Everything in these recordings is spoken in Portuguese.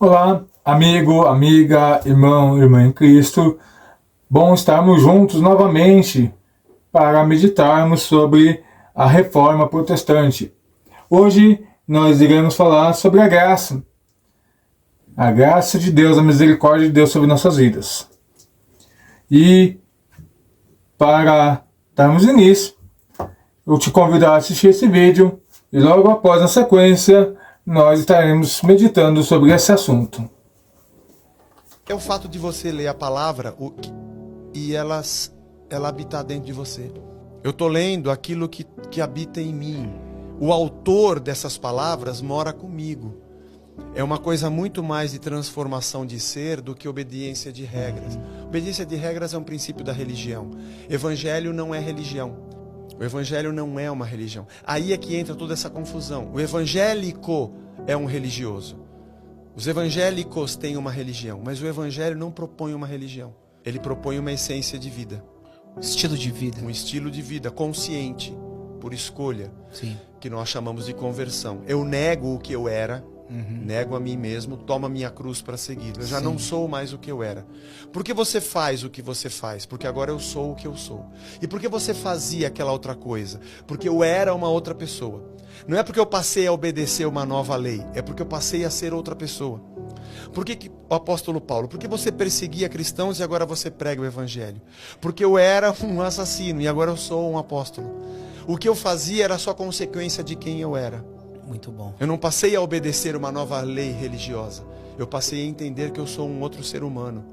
Olá, amigo, amiga, irmão, irmã em Cristo. Bom estarmos juntos novamente para meditarmos sobre a Reforma Protestante. Hoje nós iremos falar sobre a graça de Deus, a misericórdia de Deus sobre nossas vidas. E para darmos início, eu te convido a assistir esse vídeo e logo após, na sequência, nós estaremos meditando sobre esse assunto. É o fato de você ler a palavra e ela habitar dentro de você. Eu estou lendo aquilo que habita em mim. O autor dessas palavras mora comigo. É uma coisa muito mais de transformação de ser do que obediência de regras. Obediência de regras é um princípio da religião. Evangelho não é religião. O evangelho não é uma religião. Aí é que entra toda essa confusão. O evangélico é um religioso. Os evangélicos têm uma religião, mas o evangelho não propõe uma religião. Ele propõe uma essência de vida. Estilo de vida. Um estilo de vida consciente, por escolha. Sim. Que nós chamamos de conversão. Eu nego o que eu era, nego a mim mesmo, tomo a minha cruz para seguir. Eu já não sou mais o que eu era. Por que você faz o que você faz? Porque agora eu sou o que eu sou. E por que você fazia aquela outra coisa? Porque eu era uma outra pessoa. Não é porque eu passei a obedecer uma nova lei, é porque eu passei a ser outra pessoa. Por que o apóstolo Paulo? Porque você perseguia cristãos e agora você prega o evangelho? Porque eu era um assassino e agora eu sou um apóstolo. O que eu fazia era só consequência de quem eu era. Muito bom. Eu não passei a obedecer uma nova lei religiosa. Eu passei a entender que eu sou um outro ser humano.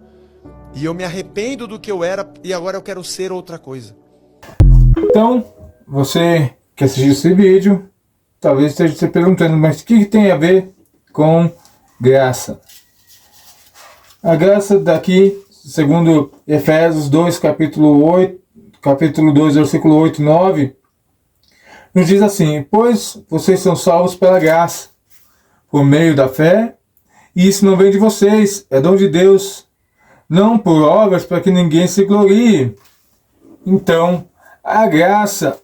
E eu me arrependo do que eu era e agora eu quero ser outra coisa. Então, você que assistiu esse vídeo, talvez esteja se perguntando, mas o que tem a ver com graça? A graça daqui, segundo Efésios 2, capítulo 2, versículo 8 e 9, nos diz assim: pois vocês são salvos pela graça, por meio da fé, e isso não vem de vocês, é dom de Deus, não por obras para que ninguém se glorie. Então, a graça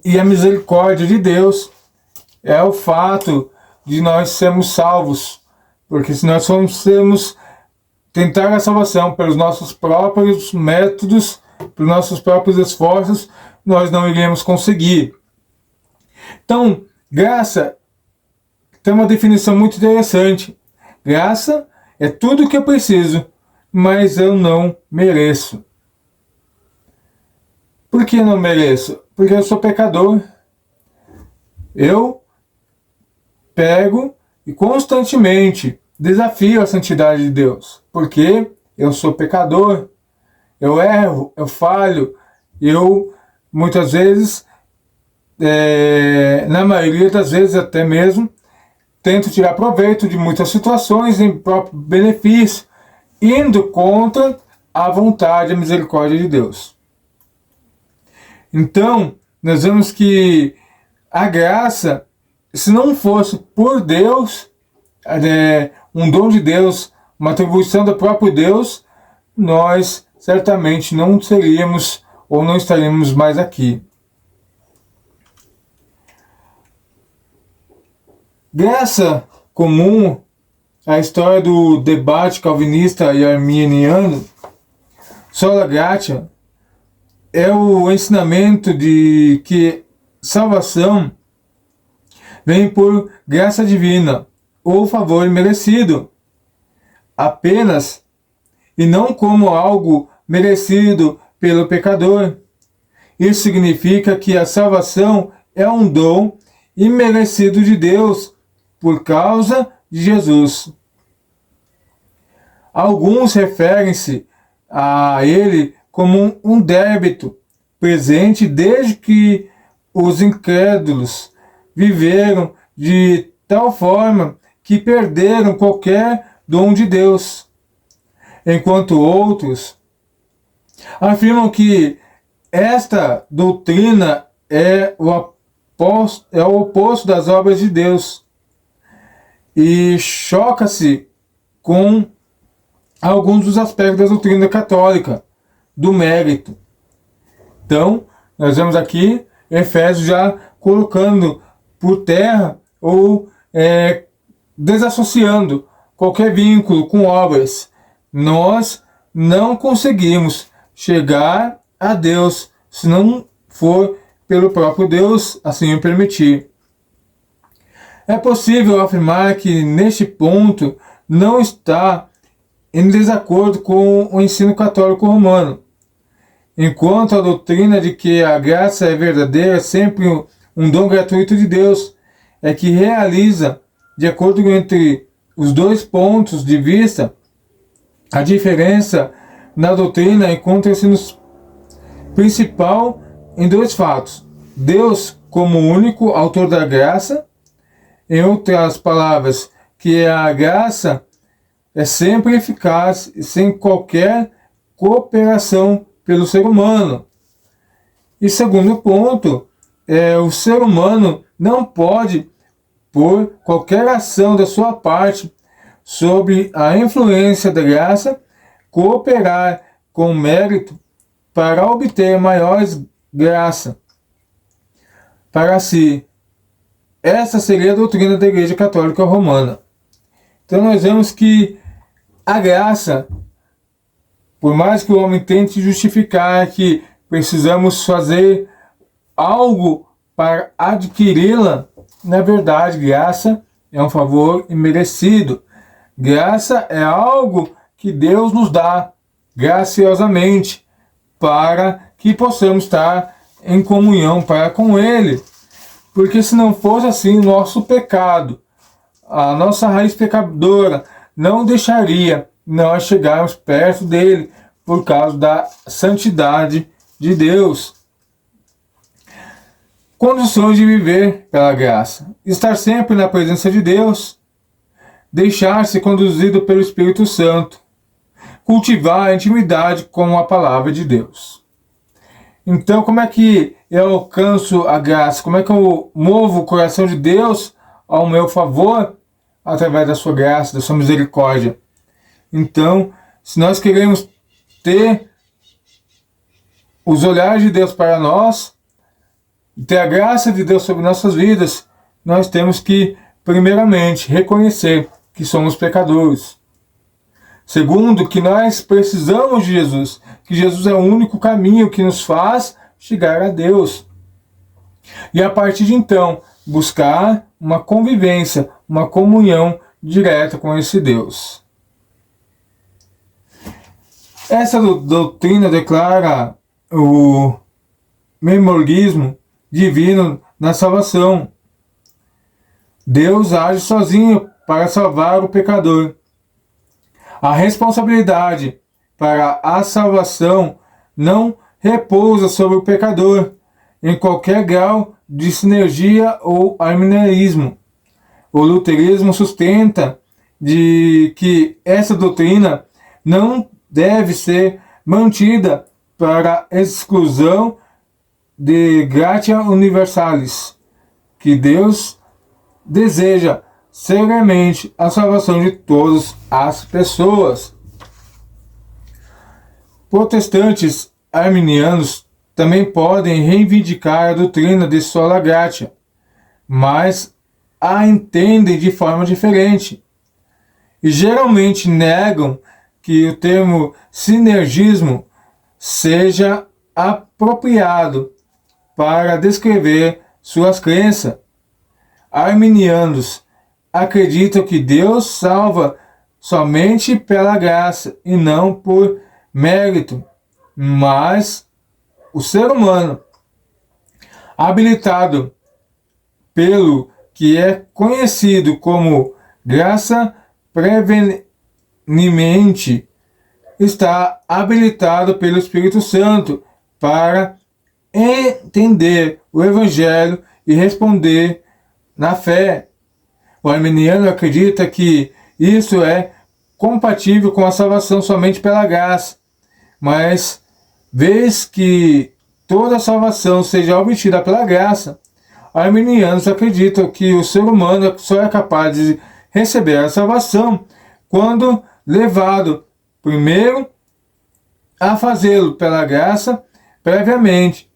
e a misericórdia de Deus é o fato de nós sermos salvos, porque se nós formos tentar a salvação pelos nossos próprios métodos, pelos nossos próprios esforços, nós não iremos conseguir. Então, graça tem uma definição muito interessante. Graça é tudo o que eu preciso, mas eu não mereço. Por que não mereço? Porque eu sou pecador. Eu pego e constantemente desafio a santidade de Deus, porque eu sou pecador, eu erro, eu falho, eu muitas vezes, na maioria das vezes até mesmo, tento tirar proveito de muitas situações em próprio benefício, indo contra a vontade e a misericórdia de Deus. Então, nós vemos que a graça, se não fosse por Deus, um dom de Deus, uma atribuição do próprio Deus, nós certamente não seríamos ou não estaríamos mais aqui. Graça comum, a história do debate calvinista e arminiano, sola gratia, é o ensinamento de que salvação vem por graça divina ou favor imerecido, apenas, e não como algo merecido pelo pecador. Isso significa que a salvação é um dom imerecido de Deus por causa de Jesus. Alguns referem-se a ele como um débito presente desde que os incrédulos viveram de tal forma que perderam qualquer dom de Deus, enquanto outros afirmam que esta doutrina é o oposto das obras de Deus e choca-se com alguns dos aspectos da doutrina católica, do mérito. Então, nós vemos aqui Efésios já colocando por terra ou desassociando qualquer vínculo com obras. Nós não conseguimos chegar a Deus se não for pelo próprio Deus assim o permitir. É possível afirmar que neste ponto não está em desacordo com o ensino católico romano. Enquanto a doutrina de que a graça é verdadeira, é sempre um dom gratuito de Deus, é que realiza, de acordo entre os dois pontos de vista, a diferença na doutrina encontra-se no principal em dois fatos: Deus como único autor da graça, em outras palavras, que a graça é sempre eficaz e sem qualquer cooperação pelo ser humano. E segundo ponto, o ser humano não pode, por qualquer ação da sua parte, sob a influência da graça, cooperar com mérito para obter maiores graça para si. Essa seria a doutrina da Igreja Católica Romana. Então nós vemos que a graça, por mais que o homem tente justificar que precisamos fazer algo para adquiri-la, na verdade, graça é um favor imerecido. Graça é algo que Deus nos dá graciosamente para que possamos estar em comunhão para com Ele. Porque se não fosse assim, nosso pecado, a nossa raiz pecadora, não deixaria nós chegarmos perto dele por causa da santidade de Deus. Condições de viver pela graça: estar sempre na presença de Deus, deixar-se conduzido pelo Espírito Santo, cultivar a intimidade com a palavra de Deus. Então, como é que eu alcanço a graça? Como é que eu movo o coração de Deus ao meu favor? Através da sua graça, da sua misericórdia. Então, se nós queremos ter os olhares de Deus para nós, ter a graça de Deus sobre nossas vidas, nós temos que, primeiramente, reconhecer que somos pecadores. Segundo, que nós precisamos de Jesus, que Jesus é o único caminho que nos faz chegar a Deus. E a partir de então, buscar uma convivência, uma comunhão direta com esse Deus. Essa doutrina declara o memorialismo divino na salvação. Deus age sozinho para salvar o pecador. A responsabilidade para a salvação não repousa sobre o pecador, em qualquer grau de sinergia ou arminianismo. O luterismo sustenta de que essa doutrina não deve ser mantida para exclusão de gratia universalis, que Deus deseja seriamente a salvação de todas as pessoas. Protestantes arminianos também podem reivindicar a doutrina de sola gratia, mas a entendem de forma diferente e geralmente negam que o termo sinergismo seja apropriado para descrever suas crenças. Arminianos acreditam que Deus salva somente pela graça e não por mérito, mas o ser humano, habilitado pelo que é conhecido como graça preveniente, está habilitado pelo Espírito Santo para entender o Evangelho e responder na fé. O arminiano acredita que isso é compatível com a salvação somente pela graça, mas vez que toda a salvação seja obtida pela graça, arminianos acreditam que o ser humano só é capaz de receber a salvação quando levado primeiro a fazê-lo pela graça previamente,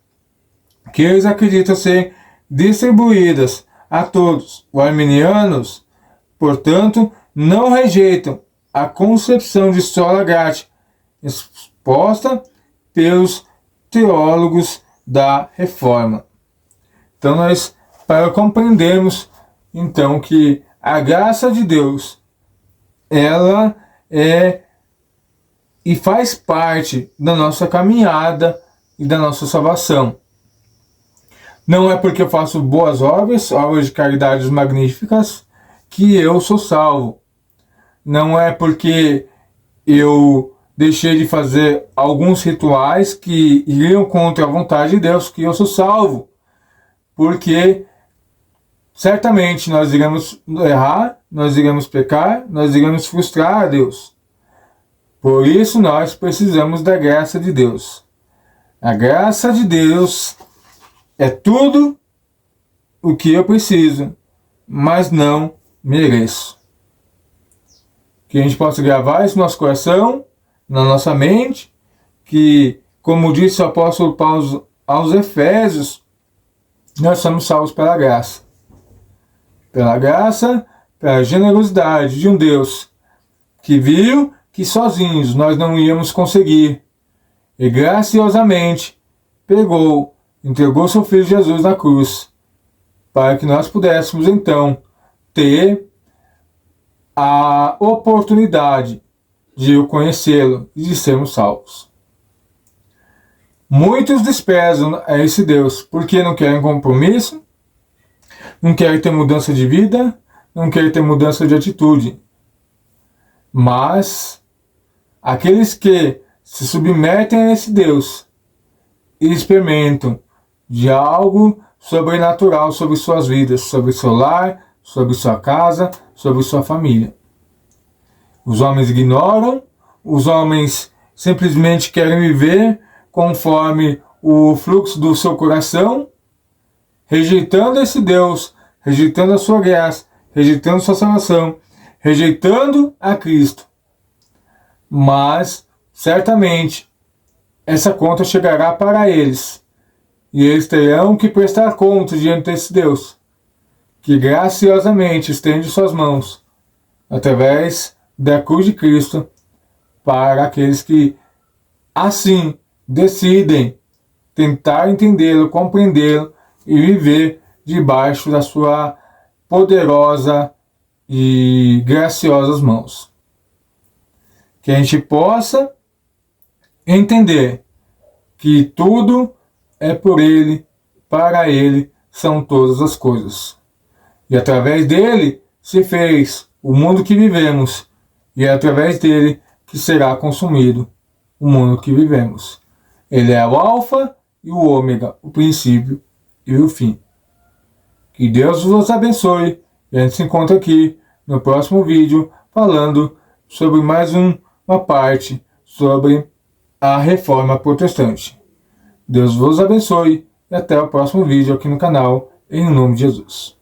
que eles acreditam ser distribuídas a todos. Os arminianos, portanto, não rejeitam a concepção de sola gratia exposta pelos teólogos da Reforma. Então nós, para compreendermos então que a graça de Deus, ela é e faz parte da nossa caminhada e da nossa salvação. Não é porque eu faço boas obras, obras de caridade magníficas, que eu sou salvo. Não é porque eu deixei de fazer alguns rituais que iriam contra a vontade de Deus que eu sou salvo. Porque certamente nós iremos errar, nós iremos pecar, nós iremos frustrar a Deus. Por isso nós precisamos da graça de Deus. A graça de Deus é tudo o que eu preciso, mas não mereço. Que a gente possa gravar isso no nosso coração, na nossa mente, que, como disse o apóstolo Paulo aos Efésios, nós somos salvos pela graça. Pela graça, pela generosidade de um Deus que viu que sozinhos nós não íamos conseguir. E graciosamente entregou seu Filho Jesus na cruz, para que nós pudéssemos então ter a oportunidade de o conhecê-lo e de sermos salvos. Muitos desprezam a esse Deus porque não querem compromisso, não querem ter mudança de vida, não querem ter mudança de atitude. Mas aqueles que se submetem a esse Deus e experimentam de algo sobrenatural sobre suas vidas, sobre seu lar, sobre sua casa, sobre sua família. Os homens ignoram, os homens simplesmente querem viver conforme o fluxo do seu coração, rejeitando esse Deus, rejeitando a sua graça, rejeitando sua salvação, rejeitando a Cristo. Mas, certamente, essa conta chegará para eles, e eles terão que prestar conta diante desse Deus, que graciosamente estende suas mãos, através da cruz de Cristo, para aqueles que, assim, decidem tentar entendê-lo, compreendê-lo e viver debaixo da sua poderosa e graciosas mãos. Que a gente possa entender que tudo é por Ele, para Ele são todas as coisas. E através dele se fez o mundo que vivemos, e é através dele que será consumido o mundo que vivemos. Ele é o alfa e o ômega, o princípio e o fim. Que Deus vos abençoe, e a gente se encontra aqui no próximo vídeo falando sobre mais uma parte sobre a Reforma Protestante. Deus vos abençoe e até o próximo vídeo aqui no canal, em nome de Jesus.